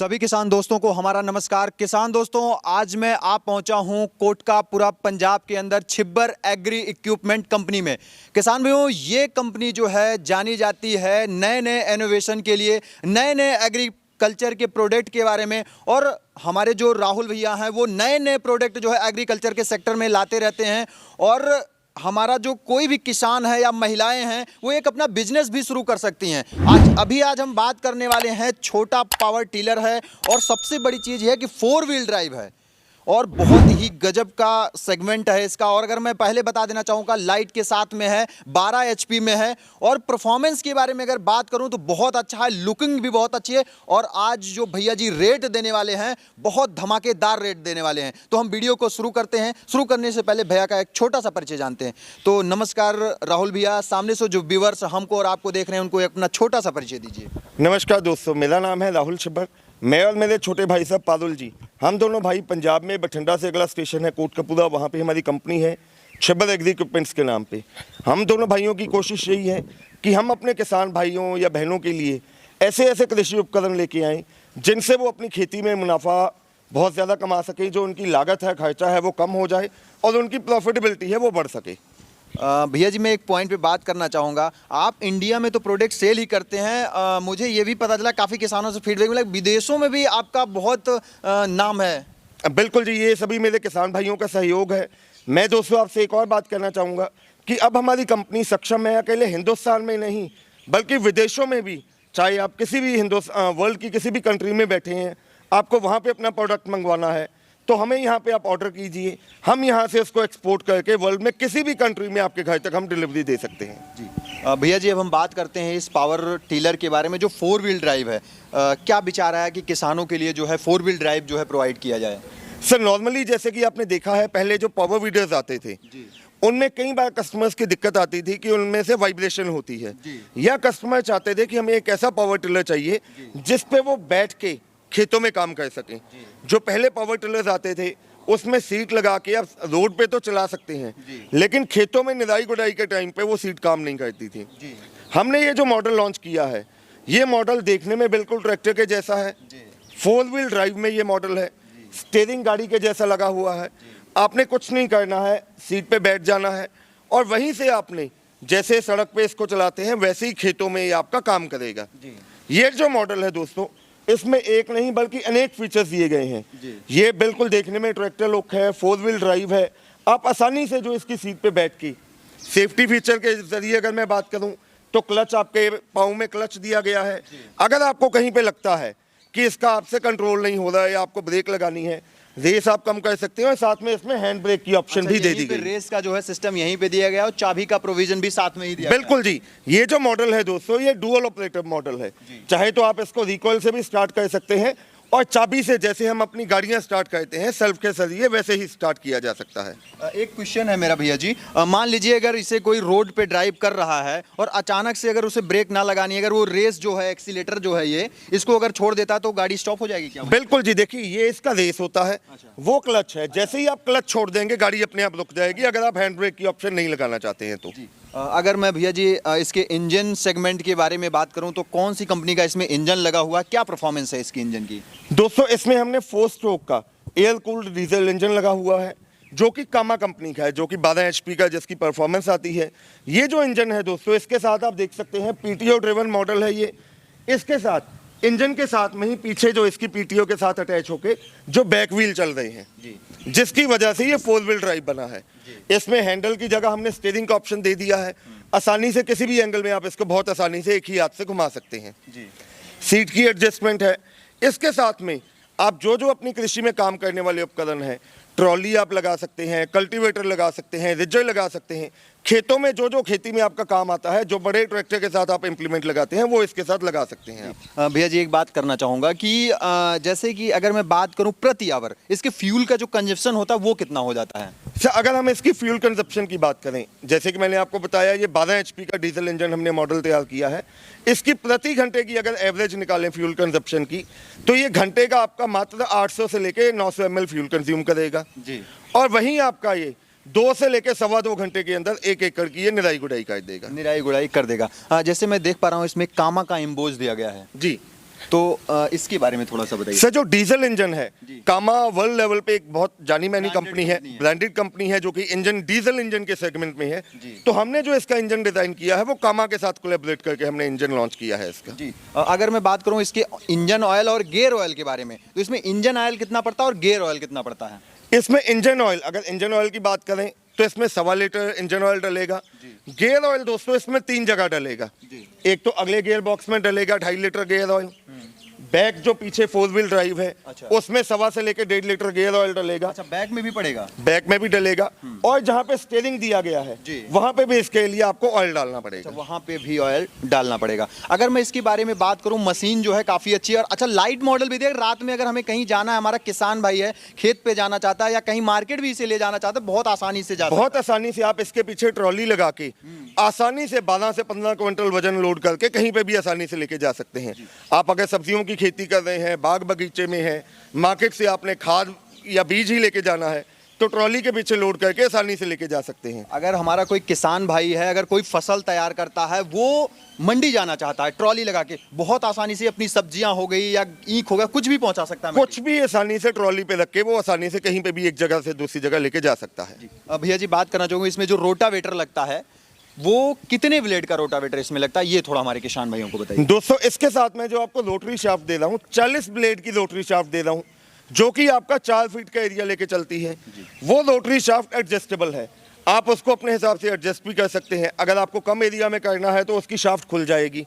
सभी किसान दोस्तों को हमारा नमस्कार। किसान दोस्तों, आज मैं पहुंचा हूं कोटकापुरा पंजाब के अंदर छिब्बर एग्री इक्विपमेंट कंपनी में। किसान भाइयों, ये कंपनी जो है जानी जाती है नए नए इनोवेशन के लिए, नए नए एग्रीकल्चर के प्रोडक्ट के बारे में। और हमारे जो राहुल भैया हैं वो नए नए प्रोडक्ट जो है एग्रीकल्चर के सेक्टर में लाते रहते हैं। और हमारा जो कोई भी किसान है या महिलाएं हैं वो एक अपना बिजनेस भी शुरू कर सकती हैं। आज हम बात करने वाले हैं छोटा पावर टीलर है और सबसे बड़ी चीज़ है कि 4 व्हील ड्राइव है और बहुत ही गजब का सेगमेंट है इसका। और अगर मैं पहले बता देना चाहूँगा, लाइट के साथ में है, 12 HP में है। और परफॉर्मेंस के बारे में अगर बात करूँ तो बहुत अच्छा है, लुकिंग भी बहुत अच्छी है। और आज जो भैया जी रेट देने वाले हैं, बहुत धमाकेदार रेट देने वाले हैं। तो हम वीडियो को शुरू करते हैं। शुरू करने से पहले भैया का एक छोटा सा परिचय जानते हैं। तो नमस्कार राहुल भैया, सामने से जो व्यूअर्स हमको और आपको देख रहे हैं उनको अपना छोटा सा परिचय दीजिए। नमस्कार दोस्तों, मेरा नाम है राहुल छिब्बर। मैं और मेरे छोटे भाई साहब पारुल जी, हम दोनों भाई पंजाब में बठिंडा से अगला स्टेशन है कोटकपुरा, वहाँ पे हमारी कंपनी है छिब्बर एग्री इक्विपमेंट्स के नाम पे। हम दोनों भाइयों की कोशिश यही है कि हम अपने किसान भाइयों या बहनों के लिए ऐसे ऐसे कृषि उपकरण लेके आएँ जिनसे वो अपनी खेती में मुनाफा बहुत ज़्यादा कमा सकें, जो उनकी लागत है, खर्चा है वो कम हो जाए और उनकी प्रॉफिटेबिलिटी है वो बढ़ सके। भैया जी, मैं एक पॉइंट पे बात करना चाहूँगा। आप इंडिया में तो प्रोडक्ट सेल ही करते हैं, मुझे ये भी पता चला, काफ़ी किसानों से फीडबैक मिला, विदेशों में भी आपका बहुत नाम है। बिल्कुल जी, ये सभी मेरे किसान भाइयों का सहयोग है। मैं दोस्तों आपसे एक और बात करना चाहूँगा कि अब हमारी कंपनी सक्षम है अकेले हिंदुस्तान में नहीं बल्कि विदेशों में भी। चाहे आप किसी भी वर्ल्ड की किसी भी कंट्री में बैठे हैं, आपको वहाँ पे अपना प्रोडक्ट मंगवाना है तो हमें यहाँ पे आप ऑर्डर कीजिए, हम यहाँ से उसको एक्सपोर्ट करके वर्ल्ड में किसी भी कंट्री में आपके घर तक हम डिलीवरी दे सकते हैं जी। भैया जी, अब हम बात करते हैं इस पावर टीलर के बारे में जो 4 व्हील ड्राइव है। क्या विचार आया कि किसानों के लिए जो है 4 व्हील ड्राइव जो है प्रोवाइड किया जाए? सर, नॉर्मली जैसे कि आपने देखा है, पहले जो पावर वीडर्स आते थे उनमें कई बार कस्टमर्स की दिक्कत आती थी कि उनमें से वाइब्रेशन होती है, या कस्टमर चाहते थे कि हमें एक ऐसा पावर टिलर चाहिए जिस पे वो बैठ के खेतों में काम कर सकें। जो पहले पावर टिलर्स आते थे उसमें सीट लगा के आप रोड पे तो चला सकते हैं, लेकिन खेतों में निदाई गुडाई के टाइम पे वो सीट काम नहीं करती थी। हमने ये जो मॉडल लॉन्च किया है, ये मॉडल देखने में बिल्कुल ट्रैक्टर के जैसा है। 4 व्हील ड्राइव में ये मॉडल है, स्टीयरिंग गाड़ी के जैसा लगा हुआ है। आपने कुछ नहीं करना है, सीट पे बैठ जाना है और वहीं से आपने जैसे सड़क पे इसको चलाते हैं वैसे ही खेतों में ये आपका काम करेगा। ये जो मॉडल है दोस्तों, इसमें एक नहीं बल्कि अनेक फीचर्स दिए गए हैं। ये बिल्कुल देखने में ट्रैक्टर लुक है, 4 व्हील ड्राइव है। आप आसानी से जो इसकी सीट पे बैठ के, सेफ्टी फीचर के जरिए अगर मैं बात करूं तो क्लच, आपके पाँव में क्लच दिया गया है। अगर आपको कहीं पे लगता है कि इसका आपसे कंट्रोल नहीं हो रहा है या आपको ब्रेक लगानी है, रेस आप कम कर सकते हो। और साथ में इसमें हैंड ब्रेक की ऑप्शन भी दे दी गई। रेस का जो है सिस्टम यहीं पे दिया गया और चाबी का प्रोविजन भी साथ में ही दिया बिल्कुल जी। ये जो मॉडल है दोस्तों, ये डुअल ऑपरेटर मॉडल है। चाहे तो आप इसको रिकॉइल से भी स्टार्ट कर सकते हैं और चाबी से, जैसे हम अपनी गाड़ियां स्टार्ट करते हैं सेल्फ के जरिए, वैसे ही स्टार्ट किया जा सकता है। एक क्वेश्चन है मेरा भैया जी, मान लीजिए अगर इसे कोई रोड पे ड्राइव कर रहा है और अचानक से अगर उसे ब्रेक ना लगानी है, अगर वो रेस जो है, एक्सीलेटर जो है, ये इसको अगर छोड़ देता तो गाड़ी स्टॉप हो जाएगी क्या? बिल्कुल जी, देखिए ये इसका रेस होता है। वो क्लच है, जैसे ही आप क्लच छोड़ देंगे गाड़ी अपने आप रुक जाएगी, अगर आप हैंड ब्रेक की ऑप्शन नहीं लगाना चाहते हैं तो। अगर मैं भैया जी इसके इंजन सेगमेंट के बारे में बात करूं तो कौन सी कंपनी का इसमें इंजन लगा हुआ है, क्या परफॉर्मेंस है इसकी इंजन की? दोस्तों, इसमें हमने 4 स्ट्रोक का एयर कूल्ड डीजल इंजन लगा हुआ है जो कि कामा कंपनी का है, जो कि 12 HP का जिसकी परफॉर्मेंस आती है। ये जो इंजन है दोस्तों, इसके साथ आप देख सकते हैं PTO ड्रिवन मॉडल है ये। इसके साथ इंजन के साथ में ही पीछे जो इसकी PTO के साथ अटैच होके जो बैक व्हील चल रहे हैं, जिसकी वजह से ये 4 व्हील ड्राइव बना है। इसमें हैंडल की जगह हमने स्टीयरिंग का ऑप्शन दे दिया है। आसानी से किसी भी एंगल में आप इसको बहुत आसानी से एक ही हाथ से घुमा सकते हैं। सीट की एडजस्टमेंट है। इसके साथ में आप जो जो अपनी कृषि में काम करने वाले उपकरण हैं, ट्रॉली आप लगा सकते हैं, कल्टीवेटर लगा सकते हैं, रिजर लगा सकते हैं। खेतों में जो जो खेती में आपका काम आता है, जो बड़े ट्रैक्टर के साथ आप इंप्लीमेंट लगाते हैं, वो इसके साथ लगा सकते हैं आप। भैया जी, एक बात करना चाहूँगा कि जैसे कि अगर मैं बात करूँ प्रति आवर इसके फ्यूल का जो कंजप्शन होता है वो कितना हो जाता है? सर, अगर हम इसकी फ्यूल कंजप्शन की बात करें, जैसे कि मैंने आपको बताया, ये 12 HP का डीजल इंजन हमने मॉडल तैयार किया है। इसकी प्रति घंटे की अगर एवरेज निकालें फ्यूल कंजप्शन की, तो ये घंटे का आपका मात्र 800 से लेके 900 ml फ्यूल कंज्यूम करेगा जी। और वहीं आपका ये 2 से लेकर 2.25 घंटे के अंदर 1 एकड़ की ये निराई गुड़ाई कर देगा। निराई गुड़ाई कर देगा। जैसे मैं देख पा रहा हूँ इसमें कामा का एम्बोज दिया गया है जी। तो इसके बारे में थोड़ा सा बताइए सर। जो डीजल इंजन है, जी। कामा वर्ल्ड लेवल पे एक बहुत जानी मानी Branded कंपनी है, company है। ब्रांडेड कंपनी है, जो कि इंजन डीजल इंजन के सेगमेंट में है। जी। तो हमने जो इसका इंजन डिजाइन किया है वो कामा के साथ कोलैबोरेट करके हमने इंजन लॉन्च किया है इसका। जी। अगर मैं बात करूं इसके इंजन ऑयल और गियर ऑयल के बारे में, तो इसमें इंजन ऑयल कितना पड़ता है और गियर ऑयल कितना पड़ता है? इसमें इंजन ऑयल, अगर इंजन ऑयल की बात करें तो इसमें 1.25 लीटर इंजन ऑयल डलेगा। गियर ऑयल दोस्तों इसमें 3 जगह डलेगा। एक तो अगले गियर बॉक्स में डलेगा 2.5 लीटर गियर ऑयल। बैक जो पीछे 4 व्हील ड्राइव है, अच्छा। उसमें 1.25 से लेकर 1.5 लीटर गियर ऑयल डलेगा। अच्छा, बैक में भी पड़ेगा? बैक में भी डलेगा। और जहाँ पे स्टीयरिंग दिया गया है जी। वहां पे भी इसके लिए आपको ऑयल डालना पड़ेगा। अच्छा, वहाँ पे भी ऑयल डालना पड़ेगा। अगर मैं इसके बारे में बात करूं, मशीन जो है काफ़ी अच्छी है और अच्छा लाइट मॉडल भी देख। रात में अगर हमें कहीं जाना है, हमारा किसान भाई है, खेत पे जाना चाहता है या कहीं मार्केट भी इसे ले जाना चाहता है, बहुत आसानी से जा सकता बहुत आसानी से आप इसके पीछे ट्रॉली लगा के आसानी से 12 से 15 क्विंटल वजन लोड करके कहीं पे भी आसानी से लेके जा सकते हैं। आप अगर सब्जियों की खेती कर रहे हैं, बाग बगीचे में है, मार्केट से आपने खाद या बीज ही लेके जाना है, तो ट्रॉली के पीछे लोड करके आसानी से लेके जा सकते हैं। अगर हमारा कोई किसान भाई है, अगर कोई फसल तैयार करता है, वो मंडी जाना चाहता है, ट्रॉली लगा के बहुत आसानी से अपनी सब्जियां हो गई या ईख हो गया, कुछ भी पहुंचा सकता है मंडी। कुछ भी आसानी से ट्रॉली पे रख के वो आसानी से कहीं पे भी एक जगह से दूसरी जगह लेके जा सकता है। अब भैया जी बात करना चाहूँगा, इसमें जो रोटावेटर लगता है वो कितने ब्लेड का रोटावेटर इसमें लगता है, ये थोड़ा हमारे किसान भाइयों को बताइए। दोस्तों इसके साथ में जो आपको रोटरी शाफ्ट दे रहा हूँ, 40 ब्लेड की रोटरी शाफ्ट दे रहा हूँ, जो कि आपका 4 फीट का एरिया लेके चलती है। वो रोटरी शाफ्ट एडजस्टेबल है, आप उसको अपने हिसाब से एडजस्ट भी कर सकते हैं। अगर आपको कम एरिया में करना है तो उसकी शाफ्ट खुल जाएगी।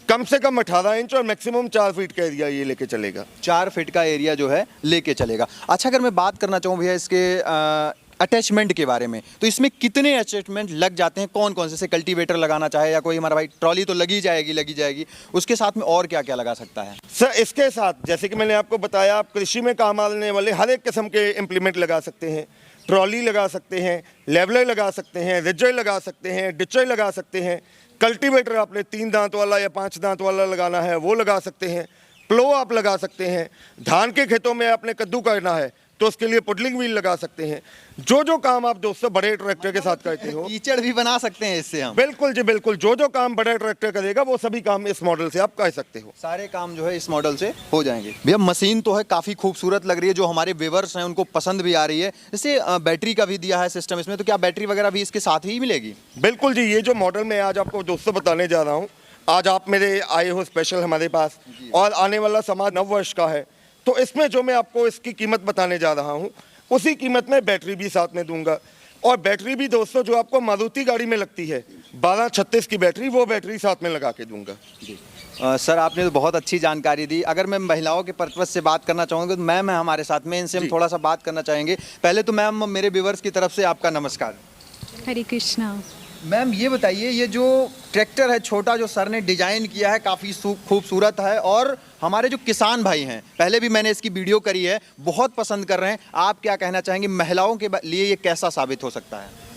कम से कम 18 इंच और मैक्सिमम 4 फीट का एरिया ये लेके चलेगा। 4 फीट का एरिया जो है लेके चलेगा। अच्छा, अगर मैं बात करना चाहूँ भैया इसके अटैचमेंट के बारे में, तो इसमें कितने अटैचमेंट लग जाते हैं, कौन कौन से? जैसे कल्टीवेटर लगाना चाहे या कोई हमारा भाई, ट्रॉली तो लगी जाएगी, उसके साथ में और क्या क्या लगा सकता है? सर इसके साथ जैसे कि मैंने आपको बताया, आप कृषि में काम आने वाले हर एक किस्म के इम्प्लीमेंट लगा सकते हैं। ट्रॉली लगा सकते हैं, लेवलर लगा सकते हैं, रिजर लगा सकते हैं, डिचर लगा सकते हैं। कल्टीवेटर आपने 3 दांत वाला या 5 दांत वाला लगाना है वो लगा सकते हैं। प्लो आप लगा सकते हैं। धान के खेतों में आपने कद्दू करना है तो उसके लिए पुडलिंग व्हील लगा सकते हैं। जो जो काम आप दोस्तों बड़े ट्रैक्टर के साथ करते हो, कीचड़ भी बना सकते हैं इससे हम। बिल्कुल जी बिल्कुल, जो जो काम बड़ा ट्रैक्टर करेगा वो सभी काम इस मॉडल से आप कर सकते हो। सारे काम जो है इस मॉडल से हो जाएंगे। भैया मशीन तो है काफ़ी खूबसूरत लग रही है, जो हमारे व्यूअर्स हैं उनको पसंद भी आ रही है। जैसे बैटरी का भी दिया है सिस्टम इसमें, तो क्या बैटरी वगैरह भी इसके साथ ही मिलेगी? बिल्कुल जी, ये जो मॉडल मैं आज आपको दोस्तों बताने जा रहा हूँ, आज आप मेरे आए हो स्पेशल हमारे पास और आने वाला समाज 9 वर्ष का है, तो इसमें जो मैं आपको इसकी कीमत बताने जा रहा हूँ उसी कीमत में बैटरी भी साथ में दूंगा। और बैटरी भी दोस्तों जो आपको मारुति गाड़ी में लगती है 1236 की बैटरी, वो बैटरी साथ में लगा के दूंगा। सर आपने तो बहुत अच्छी जानकारी दी। अगर मैं महिलाओं के पर्पज से बात करना चाहूँगा तो मैम है हमारे साथ में, इनसे हम थोड़ा सा बात करना चाहेंगे। पहले तो मैम मेरे व्यूअर्स की तरफ से आपका नमस्कार। हरे कृष्णा। मैम ये बताइए, ये जो ट्रैक्टर है छोटा जो सर ने डिजाइन किया है काफ़ी खूबसूरत है और हमारे जो किसान भाई हैं, पहले भी मैंने इसकी वीडियो करी है, बहुत पसंद कर रहे हैं। आप क्या कहना चाहेंगे, महिलाओं के लिए ये कैसा साबित हो सकता है?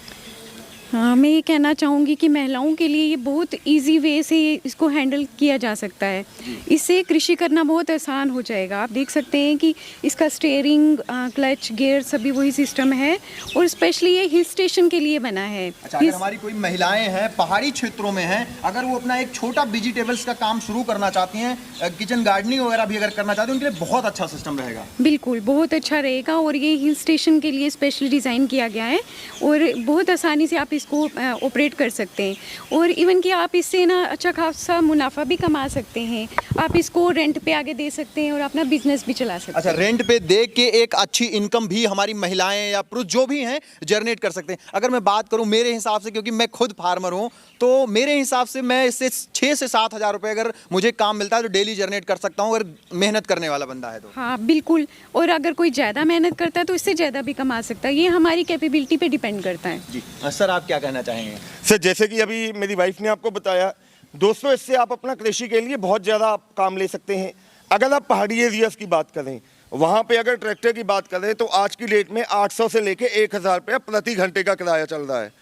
हाँ, मैं ये कहना चाहूँगी कि महिलाओं के लिए ये बहुत इजी वे से इसको हैंडल किया जा सकता है। इससे कृषि करना बहुत आसान हो जाएगा। आप देख सकते हैं कि इसका स्टीयरिंग, क्लच, गियर सभी वही सिस्टम है और स्पेशली ये हिल स्टेशन के लिए बना है। अच्छा, अगर हमारी कोई महिलाएं हैं पहाड़ी क्षेत्रों में हैं, अगर वो अपना एक छोटा वेजिटेबल्स का काम शुरू करना चाहती हैं, किचन गार्डनिंग वगैरह भी अगर करना चाहती हैं, उनके लिए बहुत अच्छा सिस्टम रहेगा। बिल्कुल बहुत अच्छा रहेगा और ये हिल स्टेशन के लिए स्पेशल डिज़ाइन किया गया है और बहुत आसानी से आप इसको ऑपरेट कर सकते हैं और इवन कि आप इससे ना अच्छा खासा मुनाफा भी कमा सकते हैं। आप इसको रेंट पे आगे दे सकते हैं और अपना बिजनेस भी चला सकते हैं। अच्छा, रेंट पे दे के एक अच्छी इनकम भी हमारी महिलाएं या पुरुष जो भी हैं जनरेट कर सकते हैं। अगर मैं बात करूं मेरे हिसाब से, क्योंकि मैं खुद फार्मर हूं, तो मेरे हिसाब से मैं इससे 6 से 7 हज़ार रुपये अगर मुझे काम मिलता है तो डेली जनरेट कर सकता हूं, अगर मेहनत करने वाला बंदा है तो। हाँ बिल्कुल, और अगर कोई ज़्यादा मेहनत करता है तो इससे ज़्यादा भी कमा सकता है। ये हमारी कैपेबिलिटी पे डिपेंड करता है। जी सर, आप क्या कहना चाहेंगे? सर जैसे कि अभी मेरी वाइफ ने आपको बताया, दोस्तों इससे आप अपना कृषि के लिए बहुत ज़्यादा आप काम ले सकते हैं। अगर आप पहाड़ी एरियाज़ की बात करें, वहाँ पे अगर ट्रैक्टर की बात करें तो आज की डेट में 800 से लेके 1000 रुपया प्रति घंटे का किराया चल रहा है।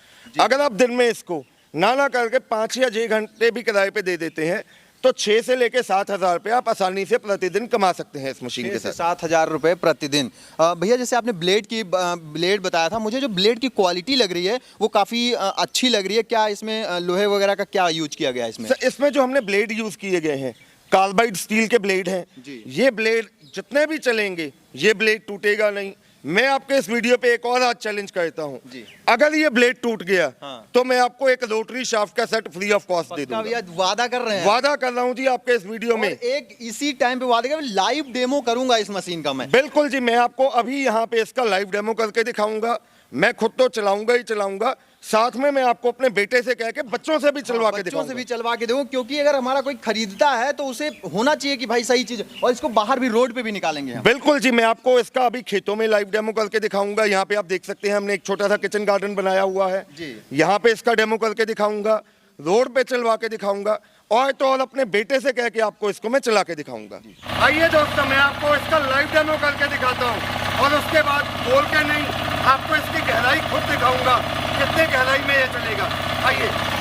अगर आप दिन में इसको ना करके 5 या 6 घंटे भी किराए पे दे देते हैं तो 6 से लेके 7,000 रुपये आप आसानी से प्रतिदिन कमा सकते हैं इस मशीन के साथ। 7,000 रुपये प्रतिदिन। भैया जैसे आपने ब्लेड बताया था, मुझे जो ब्लेड की क्वालिटी लग रही है वो काफ़ी अच्छी लग रही है। क्या इसमें लोहे वगैरह का क्या यूज किया गया है इसमें? इसमें जो हमने ब्लेड यूज़ किए गए हैं कार्बाइड स्टील के ब्लेड हैं। जी। ये ब्लेड जितने भी चलेंगे ये ब्लेड टूटेगा नहीं। मैं आपके इस वीडियो पे एक और आज चैलेंज करता हूँ, जी। अगर ये ब्लेड टूट गया हाँ। तो मैं आपको एक रोटरी शाफ्ट का सेट फ्री ऑफ कॉस्ट दे पक्का दूंगा। भैया वादा कर रहे हैं? वादा कर रहा हूँ जी आपके इस वीडियो और में। एक इसी टाइम पे वादा कर, लाइव डेमो करूंगा इस मशीन का मैं। बिल्कुल जी, मैं आपको अभी यहाँ पे इसका लाइव डेमो करके दिखाऊंगा। मैं खुद तो चलाऊंगा ही चलाऊंगा, साथ में मैं आपको अपने बेटे से कह के बच्चों से भी चलवा के बच्चों से दिखाऊंगा। भी चलवा के दूं, क्योंकि अगर हमारा कोई खरीदता है तो उसे होना चाहिए कि भाई सही चीज, और इसको बाहर भी रोड पे भी निकालेंगे हम। बिल्कुल जी, मैं आपको इसका अभी खेतों में लाइव डेमो करके दिखाऊंगा। यहाँ पे आप देख सकते हैं हमने एक छोटा सा किचन गार्डन बनाया हुआ है जी। यहाँ पे इसका डेमो करके दिखाऊंगा, रोड पे चलवा के दिखाऊंगा, और तो और अपने बेटे से कह के आपको इसको मैं चला के दिखाऊंगा। आइए दोस्तों, मैं आपको इसका लाइव डेमो करके दिखाता हूँ, और उसके बाद बोल के नहीं, आपको इसकी गहराई खुद दिखाऊंगा, कितने गहराई में ये चलेगा। आइए।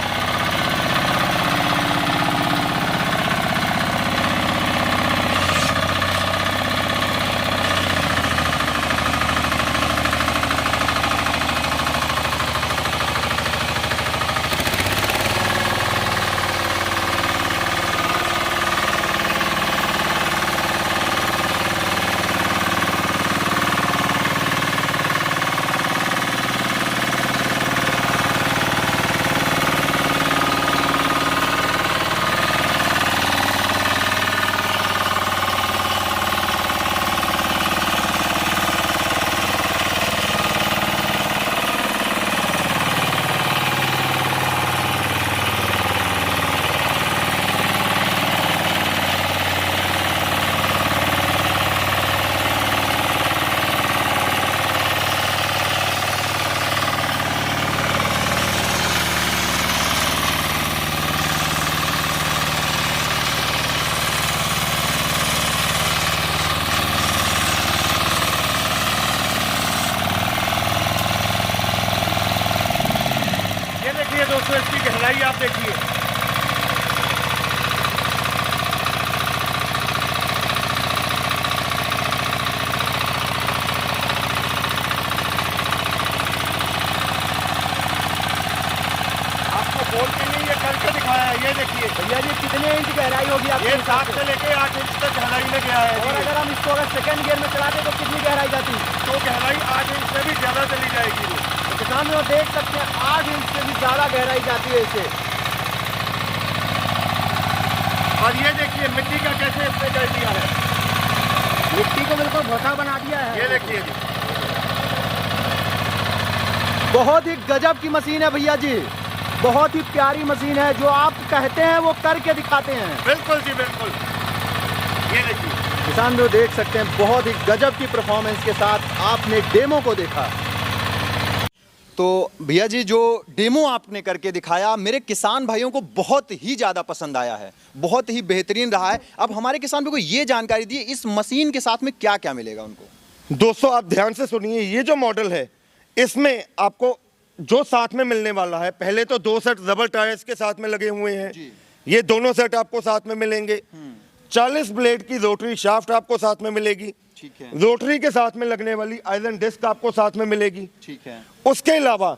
दोस्तों इसकी गहराई आप देखिए। आपको बोल के नहीं, ये करके दिखाया है। ये देखिए भैया जी कितने इंच गहराई होगी आपके ये हिसाब 7 से लेके 8 इंच तक गहराई में गया है। और अगर हम इसको अगर सेकंड गियर में चलाते तो कितनी गहराई जाती? तो गहराई 8 इंच से भी ज्यादा चली जाएगी। तो किसान लोग देख सकते हैं 8 इंच से भी ज्यादा गहराई जाती है इसे। और ये देखिए मिट्टी का कैसे इसने कर दिया है, मिट्टी को बिल्कुल भोसा बना दिया है। ये देखिए जी। बहुत ही गजब की मशीन है भैया जी, बहुत ही प्यारी मशीन है। जो आप कहते हैं वो करके दिखाते हैं। बिल्कुल जी बिल्कुल। ये देखिए किसान जो देख सकते हैं, बहुत ही गजब की परफॉर्मेंस के साथ आपने डेमो को देखा। तो भैया जी जो डेमो आपने करके दिखाया मेरे किसान भाइयों को बहुत ही ज़्यादा पसंद आया है, बहुत ही बेहतरीन रहा है। अब हमारे किसान भाइयों को ये जानकारी दी इस मशीन के साथ में क्या क्या मिलेगा उनको। दोस्तों आप ध्यान से सुनिए, ये जो मॉडल है इसमें आपको जो साथ में मिलने वाला है, पहले तो 2 सेट रबर टायर्स के साथ में लगे हुए हैं, ये दोनों सेट आपको साथ में मिलेंगे। 40 ब्लेड की रोटरी शाफ्ट आपको साथ में मिलेगी। ठीक है। रोटरी के साथ में लगने वाली आयरन डिस्क आपको साथ में मिलेगी। ठीक है। उसके अलावा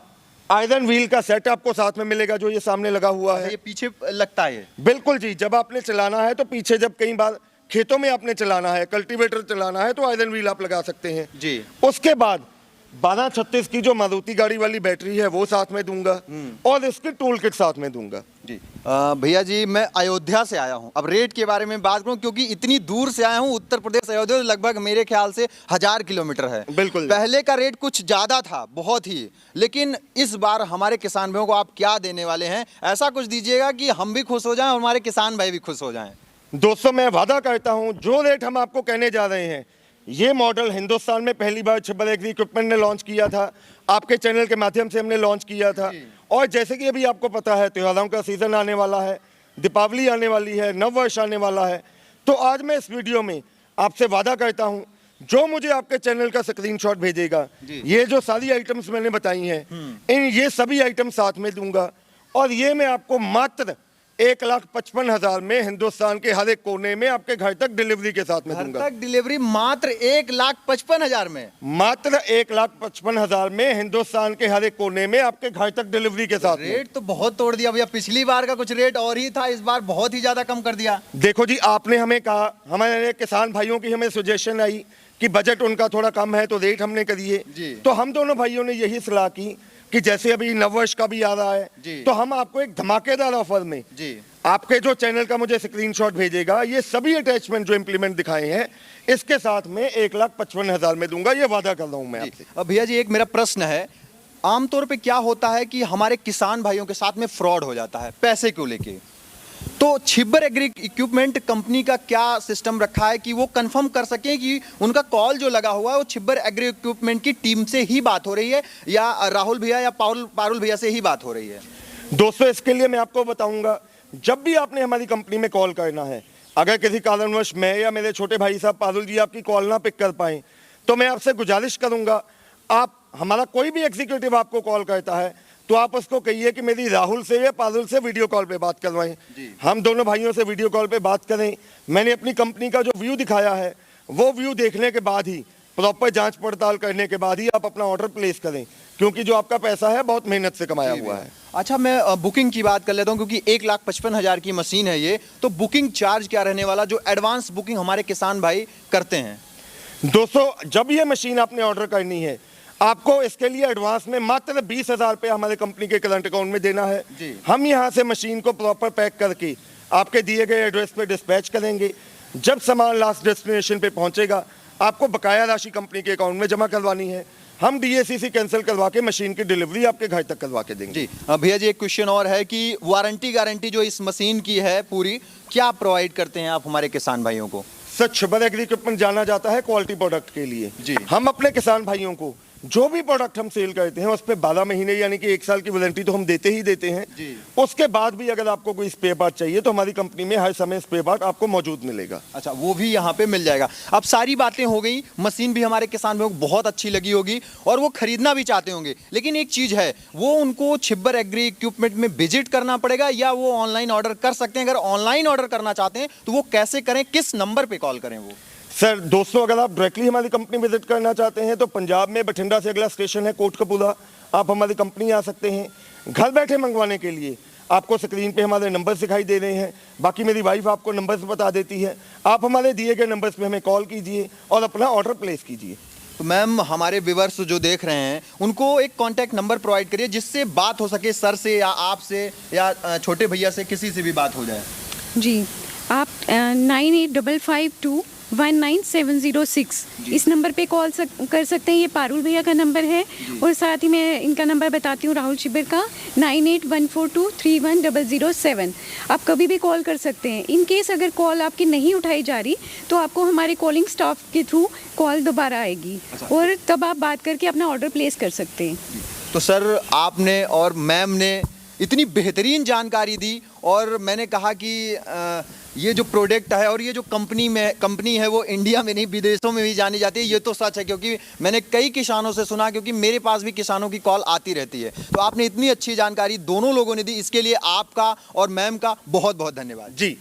आयरन व्हील का सेट आपको साथ में मिलेगा, जो ये सामने लगा हुआ है। ये पीछे लगता है। बिल्कुल जी, जब आपने चलाना है तो पीछे, जब कई बार खेतों में आपने चलाना है, कल्टीवेटर चलाना है, तो आयरन व्हील आप लगा सकते हैं जी। उसके बाद 1236 की जो मारुति गाड़ी वाली बैटरी है वो साथ में दूंगा, और इसकी टूल किट साथ में दूंगा। जी भैया जी मैं अयोध्या से आया हूँ, अब रेट के बारे में बात करूँ क्योंकि इतनी दूर से आया हूँ, उत्तर प्रदेश अयोध्या लगभग मेरे ख्याल से 1000 किलोमीटर है। बिल्कुल। पहले का रेट कुछ ज़्यादा था बहुत ही, लेकिन इस बार हमारे किसान भाइयों को आप क्या देने वाले हैं? ऐसा कुछ दीजिएगा कि हम भी खुश हो जाएं और हमारे किसान भाई भी खुश हो जाएं। दोस्तों मैं वादा करता हूं जो रेट हम आपको कहने जा रहे हैं, ये मॉडल हिंदुस्तान में पहली बार छिब्बर एग्री इक्विपमेंट ने लॉन्च किया था, आपके चैनल के माध्यम से हमने लॉन्च किया था। और जैसे कि अभी आपको पता है त्योहारों का सीजन आने वाला है, दीपावली आने वाली है, नववर्ष आने वाला है, तो आज मैं इस वीडियो में आपसे वादा करता हूं जो मुझे आपके चैनल का स्क्रीनशॉट भेजेगा, ये जो सारी आइटम्स मैंने बताई हैं, इन ये सभी आइटम साथ में दूंगा। और ये मैं आपको मात्र 1,55,000 में हिंदुस्तान के हर एक कोने में आपके घर तक डिलीवरी के साथ में घर दूंगा। तक डिलीवरी मात्र 1,55,000 में। मात्र 1,55,000 में हिंदुस्तान के हर एक कोने में आपके घर तक डिलीवरी के साथ में। रेट तो बहुत तोड़ दिया भैया, पिछली बार का कुछ रेट और ही था, इस बार बहुत ही ज्यादा कम कर दिया। देखो जी, आपने हमें कहा, हमारे किसान भाइयों की हमें सजेशन आई कि बजट उनका थोड़ा कम है तो रेट हमने करिए, तो हम दोनों भाइयों ने यही सलाह की कि जैसे अभी नववर्ष का भी आ रहा है तो हम आपको एक धमाकेदार ऑफर में आपके जो चैनल का मुझे स्क्रीनशॉट भेजेगा, ये सभी अटैचमेंट जो इंप्लीमेंट दिखाए हैं इसके साथ में 1,55,000 में दूंगा, ये वादा कर रहा हूं मैं आपसे। अब भैया जी, एक मेरा प्रश्न है, आमतौर पे क्या होता है कि हमारे किसान भाइयों के साथ में फ्रॉड हो जाता है पैसे को लेके, तो छिब्बर एग्री इक्विपमेंट कंपनी का क्या सिस्टम रखा है कि वो कंफर्म कर सकें कि उनका कॉल जो लगा हुआ है वो छिब्बर एग्री इक्विपमेंट की टीम से ही बात हो रही है या राहुल भैया या पारुल भैया से ही बात हो रही है? दोस्तों, इसके लिए मैं आपको बताऊंगा, जब भी आपने हमारी कंपनी में कॉल करना है, अगर किसी कारणवश मैं या मेरे छोटे भाई साहब पारुल जी आपकी कॉल ना पिक कर पाए, तो मैं आपसे गुजारिश करूंगा, आप हमारा कोई भी एग्जीक्यूटिव आपको कॉल करता है तो आप उसको कहिए कि मेरी राहुल से या पारुल से वीडियो कॉल पे बात करवाएं, हम दोनों भाइयों से वीडियो कॉल पे बात करें। मैंने अपनी कंपनी का जो व्यू दिखाया है वो व्यू देखने के बाद ही, प्रॉपर जांच पड़ताल करने के बाद ही आप अपना ऑर्डर प्लेस करें, क्योंकि जो आपका पैसा है बहुत मेहनत से कमाया हुआ है। अच्छा, मैं बुकिंग की बात कर लेता हूँ, क्योंकि 1,55,000 की मशीन है ये, तो बुकिंग चार्ज क्या रहने वाला जो एडवांस बुकिंग हमारे किसान भाई करते हैं? दोस्तों, जब ये मशीन आपने ऑर्डर करनी है, आपको इसके लिए एडवांस में मात्र 20,000 रुपये हमारे कंपनी के करंट अकाउंट में देना है। हम यहाँ से मशीन को प्रॉपर पैक करके आपके दिए गए एड्रेस पे डिस्पैच करेंगे। जब सामान लास्ट डेस्टिनेशन पे पहुँचेगा, आपको बकाया राशि कंपनी के अकाउंट में जमा करवानी है। हम DACC कैंसिल करवा के मशीन की डिलीवरी आपके घर तक करवा के देंगे। जी भैया जी, एक क्वेश्चन और है कि वारंटी गारंटी जो इस मशीन की है पूरी, क्या प्रोवाइड करते हैं आप हमारे किसान भाइयों को? सर, छिब्बर एग्री इक्विपमेंट जाना जाता है क्वालिटी प्रोडक्ट के लिए। हम अपने किसान भाइयों को जो भी प्रोडक्ट हम सेल करते हैं उस पे 12 महीने यानी कि 1 साल की वारंटी तो हम देते ही देते हैं। उसके बाद भी अगर आपको कोई स्पेयर पार्ट चाहिए तो हमारी कंपनी में हर समय स्पेयर पार्ट आपको मौजूद मिलेगा। अच्छा, वो भी यहाँ पे मिल जाएगा। अब सारी बातें हो गई, मशीन भी हमारे किसान भाइयों को बहुत अच्छी लगी होगी और वो खरीदना भी चाहते होंगे, लेकिन एक चीज़ है, वो उनको छिब्बर एग्री इक्विपमेंट में विजिट करना पड़ेगा या वो ऑनलाइन ऑर्डर कर सकते हैं? अगर ऑनलाइन ऑर्डर करना चाहते हैं तो वो कैसे करें, किस नंबर पर कॉल करें? वो सर, दोस्तों, अगर आप डायरेक्टली हमारी कंपनी विजिट करना चाहते हैं तो पंजाब में बठिंडा से अगला स्टेशन है कोटकपूरा, आप हमारी कंपनी आ सकते हैं। घर बैठे मंगवाने के लिए आपको स्क्रीन पे हमारे नंबर दिखाई दे रहे हैं, बाकी मेरी वाइफ आपको नंबर्स बता देती है। आप हमारे दिए गए नंबर्स पे हमें कॉल कीजिए और अपना ऑर्डर प्लेस कीजिए। तो मैम, हमारे व्यूअर्स जो देख रहे हैं उनको एक कॉन्टैक्ट नंबर प्रोवाइड करिए जिससे बात हो सके, सर से या आपसे या छोटे भैया से, किसी से भी बात हो जाए। जी, आप 9855219706 इस नंबर पे कॉल कर सकते हैं। ये पारुल भैया का नंबर है और साथ ही मैं इनका नंबर बताती हूँ, राहुल छिब्बर का 9814231007। आप कभी भी कॉल कर सकते हैं। इन केस अगर कॉल आपकी नहीं उठाई जा रही तो आपको हमारे कॉलिंग स्टाफ के थ्रू कॉल दोबारा आएगी और तब आप बात करके अपना ऑर्डर प्लेस कर सकते हैं। तो सर, आपने और मैम ने इतनी बेहतरीन जानकारी दी और मैंने कहा कि ये जो प्रोडक्ट है और ये जो कंपनी है वो इंडिया में नहीं विदेशों में भी जानी जाती है। ये तो सच है, क्योंकि मैंने कई किसानों से सुना, क्योंकि मेरे पास भी किसानों की कॉल आती रहती है। तो आपने इतनी अच्छी जानकारी दोनों लोगों ने दी, इसके लिए आपका और मैम का बहुत बहुत धन्यवाद। जी,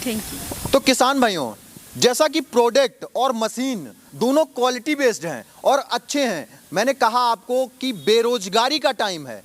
थैंक यू। तो किसान भाइयों, जैसा कि प्रोडक्ट और मशीन दोनों क्वालिटी बेस्ड हैं और अच्छे हैं, मैंने कहा आपको कि बेरोजगारी का टाइम है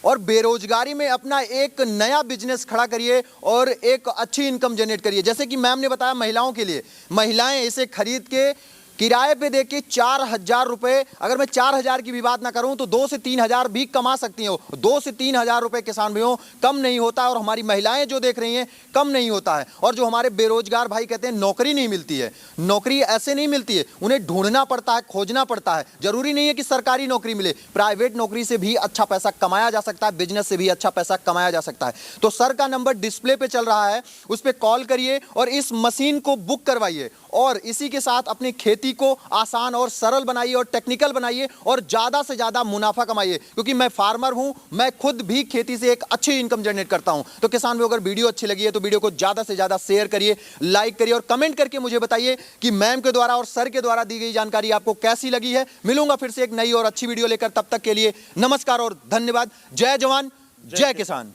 और बेरोजगारी में अपना एक नया बिजनेस खड़ा करिए और एक अच्छी इनकम जनरेट करिए। जैसे कि मैम ने बताया, महिलाओं के लिए, महिलाएं इसे खरीद के किराए पे देके 4,000 रुपये, अगर मैं 4,000 की भी बात ना करूं तो 2 से 3,000 भी कमा सकती हैं। 2 से 3,000 रुपये किसान भाइयों कम नहीं होता है और हमारी महिलाएं जो देख रही हैं कम नहीं होता है। और जो हमारे बेरोजगार भाई कहते हैं नौकरी नहीं मिलती है, नौकरी ऐसे नहीं मिलती है, उन्हें ढूंढना पड़ता है, खोजना पड़ता है। जरूरी नहीं है कि सरकारी नौकरी मिले, प्राइवेट नौकरी से भी अच्छा पैसा कमाया जा सकता है, बिजनेस से भी अच्छा पैसा कमाया जा सकता है। तो सर का नंबर डिस्प्ले पे चल रहा है, उस पर कॉल करिए और इस मशीन को बुक करवाइए और इसी के साथ अपनी खेती को आसान और सरल बनाइए और टेक्निकल बनाइए और ज्यादा से ज्यादा मुनाफा कमाइए। क्योंकि मैं फार्मर हूं, मैं खुद भी खेती से एक अच्छी इनकम जनरेट करता हूं। तो किसान भाइयों, अगर वीडियो अच्छी लगी है तो वीडियो को ज्यादा से ज्यादा शेयर करिए, लाइक करिए और कमेंट करके मुझे बताइए कि मैम के द्वारा और सर के द्वारा दी गई जानकारी आपको कैसी लगी है। मिलूंगा फिर से एक नई और अच्छी वीडियो लेकर, तब तक के लिए नमस्कार और धन्यवाद। जय जवान, जय किसान।